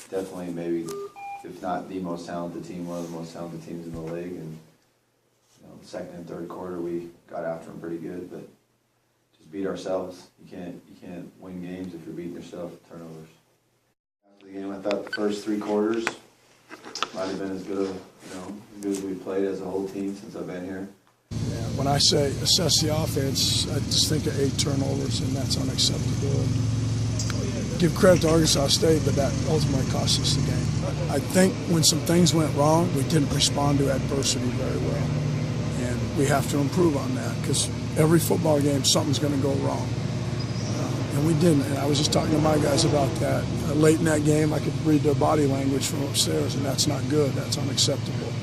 definitely maybe, if not the most talented team, one of the most talented teams in the league. And second and third quarter we got after them pretty good, but just beat ourselves. You can't win games if you're beating yourself with turnovers. After the game, I thought the first 3 quarters might have been as good as we played as a whole team since I've been here. Yeah, when I say assess the offense, I just think of 8 turnovers, and that's unacceptable. Give credit to Arkansas State, but that ultimately cost us the game. I think when some things went wrong, we didn't respond to adversity very well. And we have to improve on that, because every football game, something's going to go wrong. And we didn't. And I was just talking to my guys about that. Late in that game, I could read their body language from upstairs, and that's not good. That's unacceptable.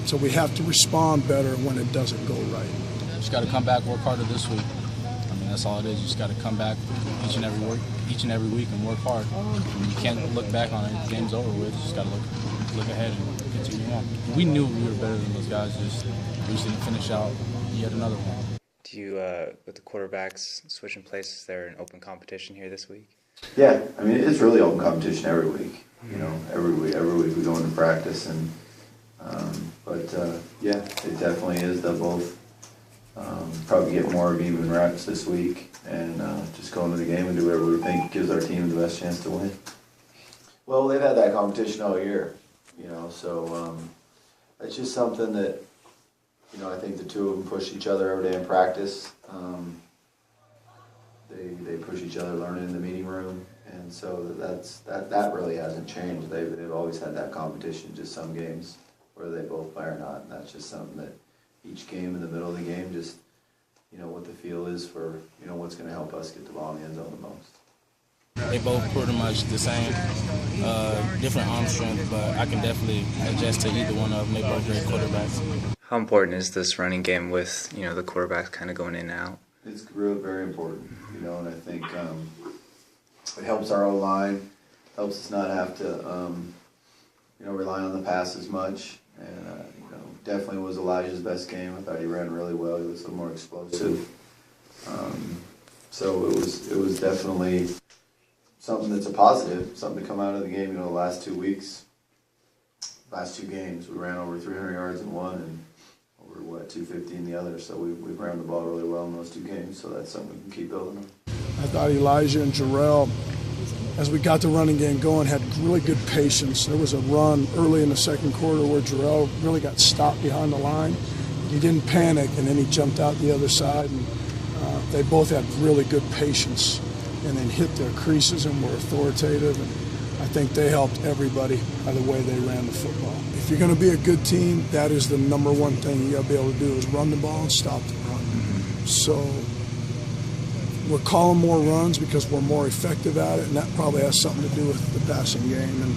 So we have to respond better when it doesn't go right. Just got to come back, work harder this week. I mean, that's all it is. You just got to come back each and every week and work hard. You can't look back on it. The game's over with. You just got to look ahead and continue on. We knew we were better than those guys. We just didn't finish out yet another one. Do you, with the quarterbacks switching places, is there an open competition here this week? Yeah, I mean, it's really open competition every week. Every week we go into practice, and yeah, it definitely is. They'll both probably get more of even reps this week, and just go into the game and do whatever we think gives our team the best chance to win. Well, they've had that competition all year, so it's just something that, I think the two of them push each other every day in practice. They push each other learning in the meeting room, and so that really hasn't changed. They've always had that competition, just some games whether they both play or not, and that's just something that each game in the middle of the game, just what the feel is for what's going to help us get the ball in the end zone the most. They both pretty much the same, different arm strength, but I can definitely adjust to either one of them. They both great quarterbacks. How important is this running game with the quarterbacks kind of going in and out? It's very important, and I think it helps our O-line, helps us not have to rely on the pass as much, and definitely was Elijah's best game. I thought he ran really well. He was a little more explosive, so it was definitely something that's a positive, something to come out of the game. The last 2 weeks, last 2 games, we ran over 300 yards in one and over 250 in the other. So we ran the ball really well in those 2 games. So that's something we can keep building on. I thought Elijah and Jarrell, as we got the running game going, had really good patience. There was a run early in the second quarter where Jarrell really got stopped behind the line. He didn't panic, and then he jumped out the other side. And they both had really good patience, and then hit their creases and were authoritative. And I think they helped everybody by the way they ran the football. If you're going to be a good team, that is the number one thing you got to be able to do, is run the ball and stop the run. So we're calling more runs because we're more effective at it, and that probably has something to do with the passing game. And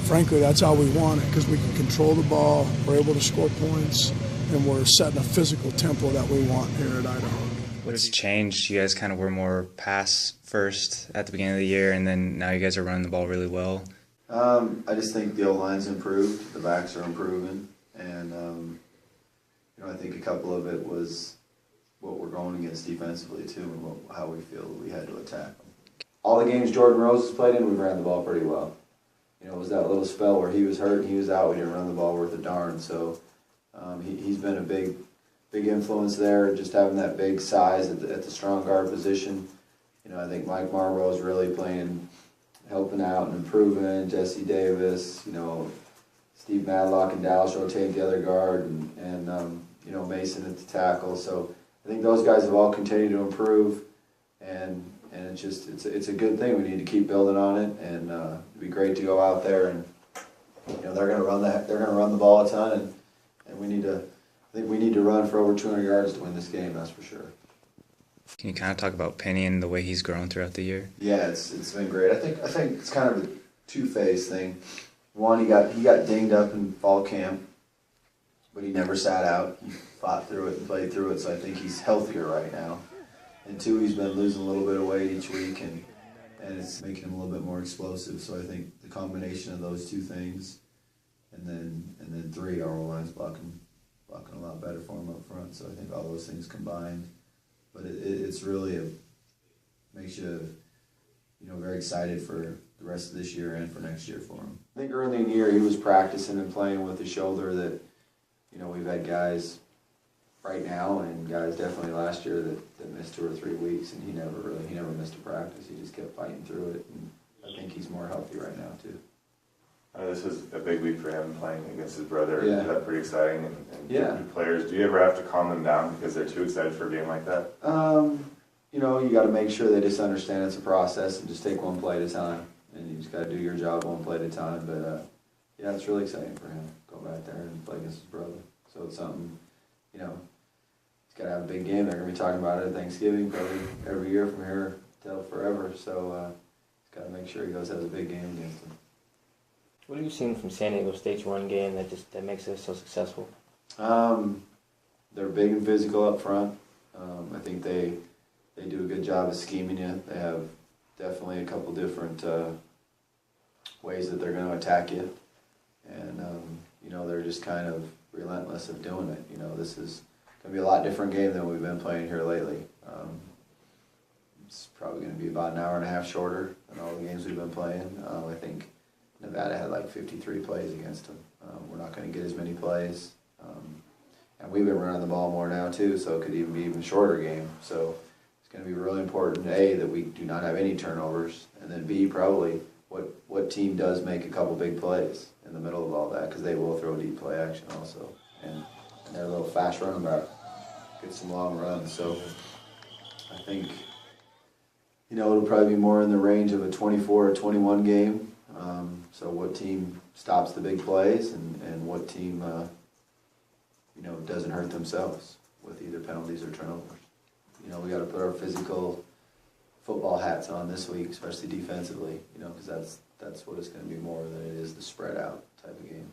frankly, that's how we want it, because we can control the ball, we're able to score points, and we're setting a physical tempo that we want here at Idaho. What's changed? You guys kind of were more pass first at the beginning of the year, and then now you guys are running the ball really well. I just think the O-line's improved, the backs are improving, and I think a couple of it was what we're going against defensively too, and how we feel we had to attack them. All the games Jordan Rose has played in, we ran the ball pretty well. It was that little spell where he was hurt and he was out, we didn't run the ball worth a darn. So he's been a big influence there, just having that big size at the strong guard position. I think Mike Marlborough is really helping out and improving. Jesse Davis, Steve Madlock and Dallas rotate the other guard, and Mason at the tackle. So I think those guys have all continued to improve, and it's a good thing. We need to keep building on it, and it'd be great to go out there and they're going to run the ball a ton, and we need to run for over 200 yards to win this game. That's for sure. Can you kind of talk about Penny and the way he's grown throughout the year? Yeah, it's been great. I think it's kind of a two-phase thing. One, he got dinged up in fall camp, but he never sat out. He fought through it and played through it, so I think he's healthier right now. And 2, he's been losing a little bit of weight each week, and it's making him a little bit more explosive. So I think the combination of those 2 things, and then 3, our O-line's blocking a lot better for him up front. So I think all those things combined. But it's really makes you very excited for the rest of this year and for next year for him. I think early in the year he was practicing and playing with the shoulder that, you know, we've had guys right now and guys definitely last year that missed 2 or 3 weeks, and he never missed a practice. He just kept fighting through it, and I think he's more healthy right now too. This is a big week for him playing against his brother. Yeah. Is that pretty exciting? And Yeah. new players, do you ever have to calm them down because they're too excited for a game like that? You know, you got to make sure they just understand it's a process and just take one play at a time. And you just got to do your job one play at a time. But yeah, it's really exciting for him. Go back there and play against his brother. So it's something, you know, he's got to have a big game. They're going to be talking about it at Thanksgiving probably every year from here till forever. So he's got to make sure he goes has a big game against them. What have you seen from San Diego State's run game that makes it so successful? They're big and physical up front. I think they do a good job of scheming you. They have definitely a couple different ways that they're going to attack you. And, you know, they're just kind of relentless of doing it. You know, this is going to be a lot different game than we've been playing here lately. It's probably going to be about an hour and a half shorter than all the games we've been playing. I think Nevada had like 53 plays against them. We're not going to get as many plays. And we've been running the ball more now too, so it could even be even shorter game. So it's going to be really important, A, that we do not have any turnovers, and then B, probably what team does make a couple big plays in the middle of all that, because they will throw deep play action also. And they're a little fast running back, get some long runs. So I think, you know, it'll probably be more in the range of a 24 or 21 game. So what team stops the big plays and what team, you know, doesn't hurt themselves with either penalties or turnovers. You know, we got to put our physical football hats on this week, especially defensively, you know, because that's what it's going to be more than it is the spread out type of game.